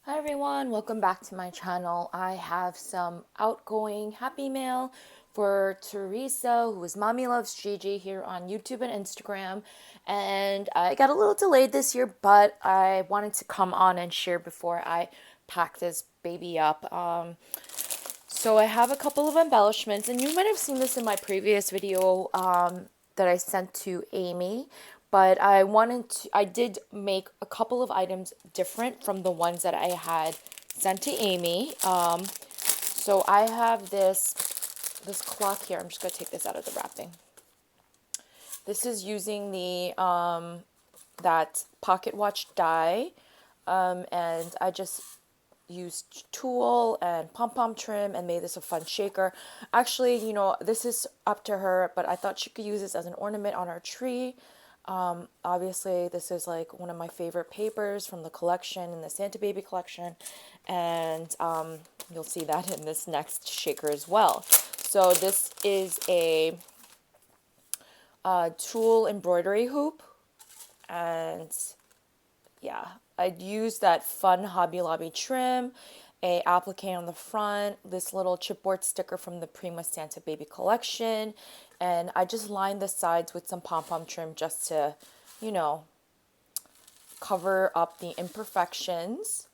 Hi everyone, welcome back to my channel. I have some outgoing happy mail for Teresa, who is Mommy Loves Gigi here on YouTube and Instagram. And I got a little delayed this year, but I wanted to come on and share before I pack this baby up. So I have a couple of embellishments, and you might have seen this in my previous video that I sent to Amy, but I did make a couple of items different from the ones that I had sent to Amy. So I have this clock here. I'm just gonna take this out of the wrapping. This is using the that pocket watch die, and I just used tulle and pom-pom trim and made this a fun shaker. Actually, this is up to her, but I thought she could use this as an ornament on her tree. Obviously, this is like one of my favorite papers from the collection, in the Santa Baby collection, and you'll see that in this next shaker as well. So this is a tulle embroidery hoop, and yeah, I'd use that fun Hobby Lobby trim, a applique on the front, this little chipboard sticker from the Prima Santa Baby collection, and I just lined the sides with some pom-pom trim just to, you know, cover up the imperfections.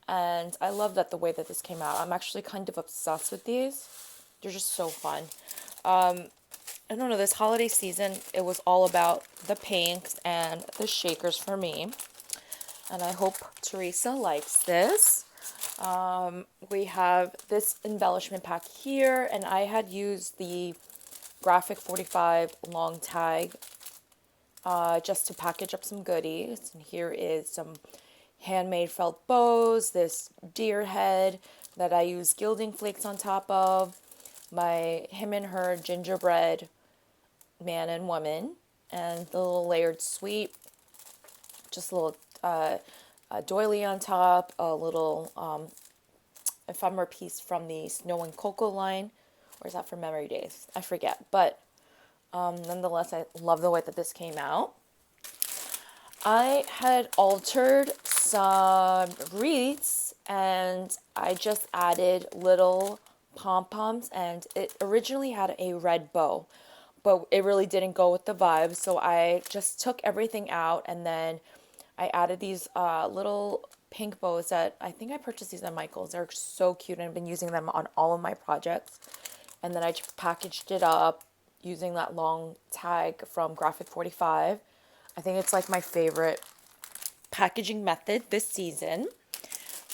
And I love that the way that this came out. I'm actually kind of obsessed with these. They're just so fun. I don't know, this holiday season, it was all about the pinks and the shakers for me. And I hope Teresa likes this. We have this embellishment pack here, and I had used the Graphic 45 long tag just to package up some goodies. And here is some handmade felt bows, this deer head that I use gilding flakes on top of, my him and her gingerbread man and woman, and the little layered sweet, just a little a doily on top, a little ephemera piece from the Snow and Cocoa line, or is that for Memory Days? I forget, but nonetheless, I love the way that this came out. I had altered some wreaths, and I just added little pom-poms, and it originally had a red bow, but it really didn't go with the vibe, so I just took everything out, and then I added these little pink bows that I think I purchased these at Michael's. They're so cute, and I've been using them on all of my projects. And then I packaged it up using that long tag from Graphic 45. I think it's like my favorite packaging method this season.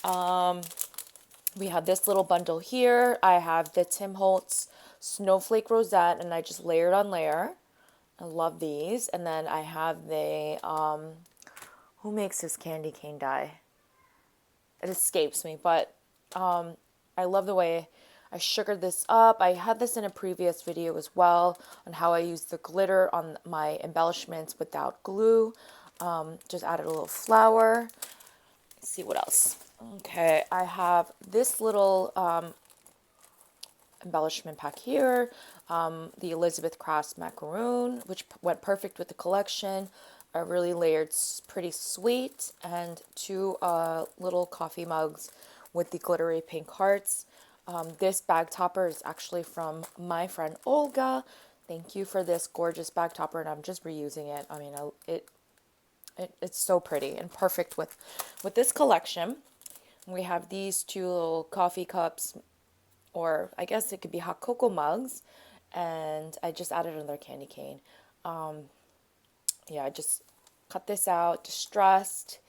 We have this little bundle here. I have the Tim Holtz Snowflake Rosette, and I just layered on layer. I love these. And then I have the, who makes this candy cane die? It escapes me, but I love the way I sugared this up. I had this in a previous video as well on how I use the glitter on my embellishments without glue. Just added a little flower. Let's see what else. Okay, I have this little embellishment pack here. The Elizabeth Crafts macaroon, which went perfect with the collection. A really layered, pretty sweet, and two little coffee mugs with the glittery pink hearts. This bag topper is actually from my friend Olga. Thank you for this gorgeous bag topper, and I'm just reusing it. I mean, it's so pretty and perfect with this collection. We have these two little coffee cups, or I guess it could be hot cocoa mugs, and I just added another candy cane. Yeah, I just cut this out, distressed.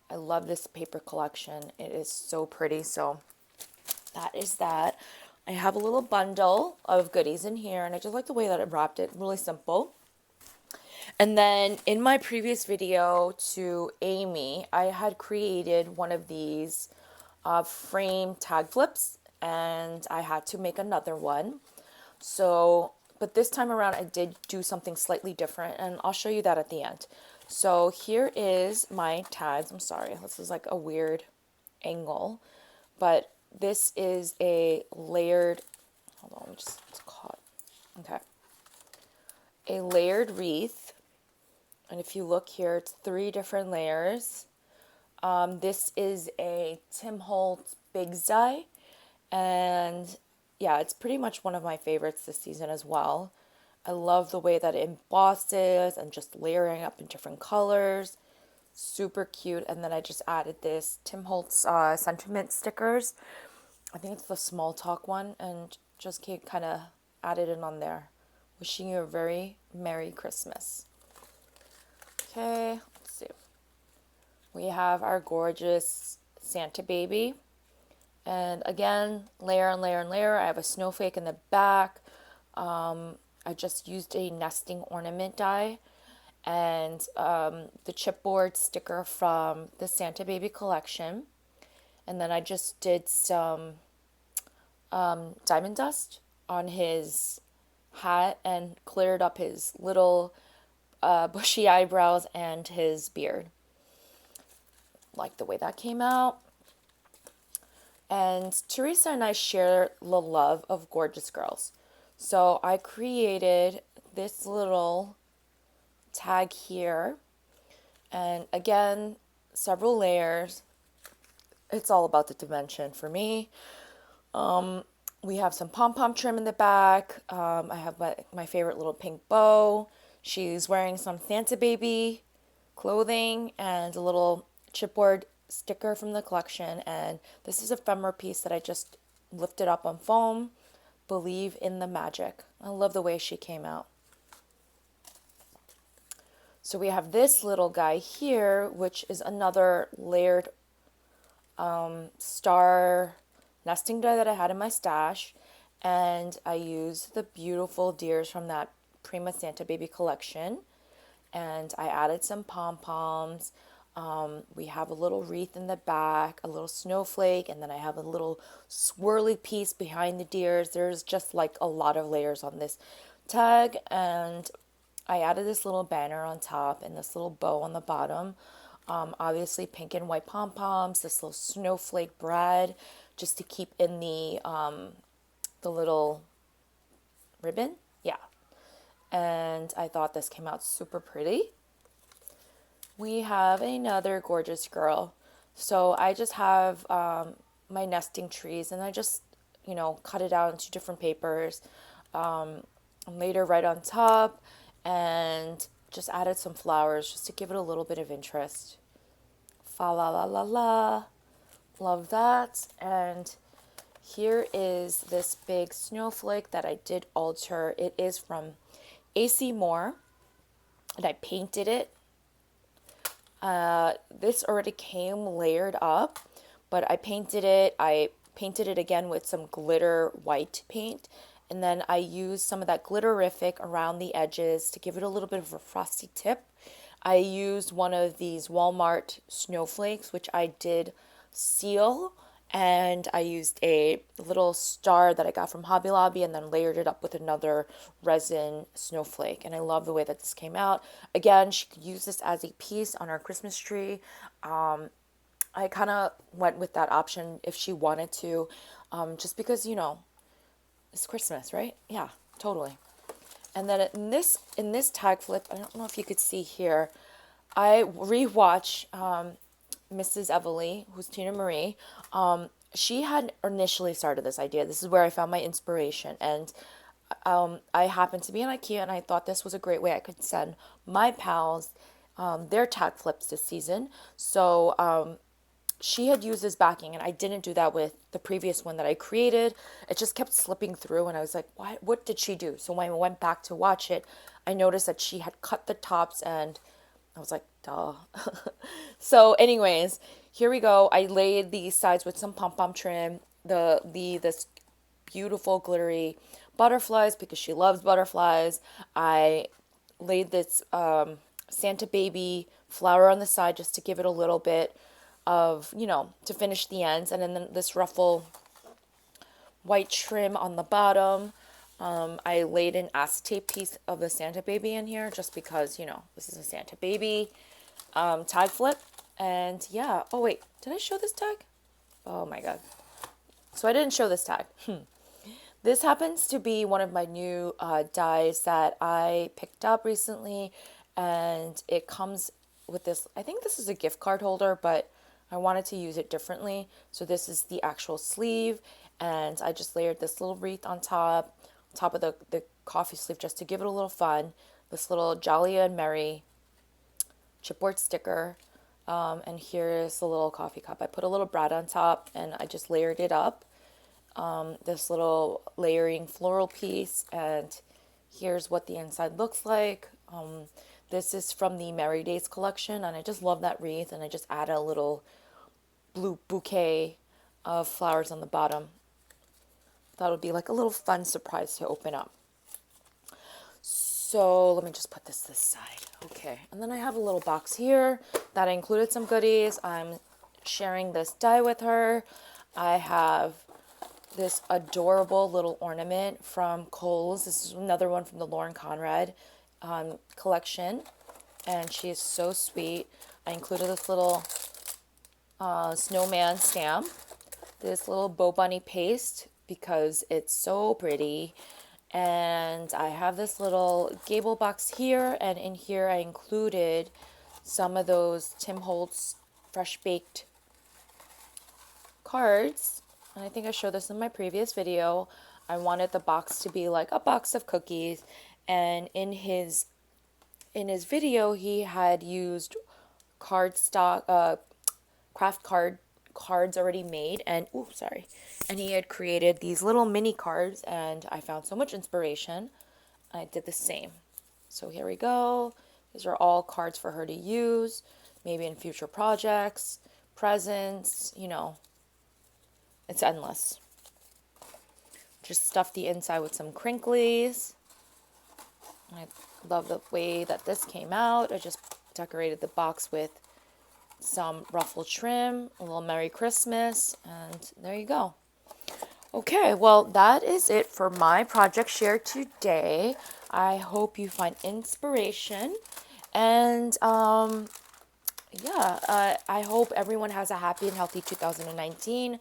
I love this paper collection. It is so pretty. So that is that. I have a little bundle of goodies in here, and I just like the way that it wrapped it. Really simple. And then in my previous video to Amy, I had created one of these frame tag flips, and I had to make another one. So, but this time around I did do something slightly different, and I'll show you that at the end. So here is my tags. I'm sorry, this is like a weird angle, but this is a layered, hold on, it's caught. Okay. A layered wreath. And if you look here, it's 3 different layers. This is a Tim Holtz Big Die, and yeah, it's pretty much one of my favorites this season as well. I love the way that it embosses and just layering up in different colors. Super cute. And then I just added this Tim Holtz sentiment stickers. I think it's the small talk one, and just kind of added it on there. Wishing you a very Merry Christmas. Okay, let's see. We have our gorgeous Santa baby. And again, layer and layer and layer. I have a snowflake in the back. I just used a nesting ornament die and the chipboard sticker from the Santa Baby collection. And then I just did some diamond dust on his hat and cleared up his little bushy eyebrows and his beard. Like the way that came out. And Teresa and I share the love of gorgeous girls. So I created this little tag here. And again, several layers. It's all about the dimension for me. We have some pom-pom trim in the back. I have my favorite little pink bow. She's wearing some Santa baby clothing and a little chipboard sticker from the collection. And this is a ephemera piece that I just lifted up on foam. Believe in the magic. I love the way she came out. So we have this little guy here, which is another layered star nesting die that I had in my stash. And I used the beautiful deers from that Prima Santa Baby collection. And I added some pom-poms. We have a little wreath in the back, a little snowflake, and then I have a little swirly piece behind the deers. There's just like a lot of layers on this tag, and I added this little banner on top and this little bow on the bottom. Obviously pink and white pom-poms, this little snowflake bride, just to keep in the little ribbon. Yeah. And I thought this came out super pretty. We have another gorgeous girl. So I just have my nesting trees, and I just, cut it out into different papers. Laid her right on top and just added some flowers just to give it a little bit of interest. Fa la la la la. Love that. And here is this big snowflake that I did alter. It is from AC Moore, and I painted it. This already came layered up, but I painted it. I painted it again with some glitter white paint, and then I used some of that glitterific around the edges to give it a little bit of a frosty tip. I used one of these Walmart snowflakes, which I did seal, and I used a little star that I got from Hobby Lobby and then layered it up with another resin snowflake. And I love the way that this came out. Again, she could use this as a piece on our Christmas tree. I kind of went with that option if she wanted to, just because, it's Christmas, right? Yeah, totally. And then in this tag flip, I don't know if you could see here, I rewatch Mrs. Everly, who's Tina Marie. She had initially started this idea. This is where I found my inspiration. And I happened to be in IKEA, and I thought this was a great way I could send my pals their tag flips this season. So she had used this backing, and I didn't do that with the previous one that I created. It just kept slipping through, and I was like, what did she do? So when I went back to watch it, I noticed that she had cut the tops, and I was like, duh. So anyways, here we go. I laid these sides with some pom-pom trim, this beautiful glittery butterflies because she loves butterflies. I laid this Santa baby flower on the side just to give it a little bit of, to finish the ends. And then this ruffle white trim on the bottom. I laid an acetate piece of the Santa baby in here just because, this is a Santa baby tag flip. And yeah, oh wait, did I show this tag? Oh my God. So I didn't show this tag. This happens to be one of my new dies that I picked up recently, and it comes with this, I think this is a gift card holder, but I wanted to use it differently. So this is the actual sleeve, and I just layered this little wreath on top of the coffee sleeve just to give it a little fun. This little Jolly and Merry chipboard sticker. And here's the little coffee cup. I put a little brad on top and I just layered it up. This little layering floral piece, and here's what the inside looks like. This is from the Merry Days collection, and I just love that wreath, and I just add a little blue bouquet of flowers on the bottom. That would be like a little fun surprise to open up. So let me just put this side. Okay, and then I have a little box here that included some goodies. I'm sharing this die with her. I have this adorable little ornament from Kohl's. This is another one from the Lauren Conrad collection, and she is so sweet. I included this little snowman stamp, this little bow bunny paste because it's so pretty, and I have this little gable box here, and in here I included some of those Tim Holtz fresh baked cards. And I think I showed this in my previous video. I wanted the box to be like a box of cookies, and in his video he had used cardstock craft cards already made, and and he had created these little mini cards, and I found so much inspiration. I did the same. So here we go. These are all cards for her to use, maybe in future projects, presents, it's endless. Just stuffed the inside with some crinklies. I love the way that this came out. I just decorated the box with some ruffle trim, a little Merry Christmas, and there you go. Okay, well, that is it for my project share today. I hope you find inspiration, and I hope everyone has a happy and healthy 2019.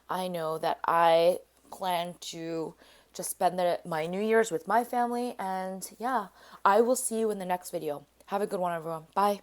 I know that I plan to just spend my New Year's with my family, and I will see you in the next video. Have a good one, everyone. Bye.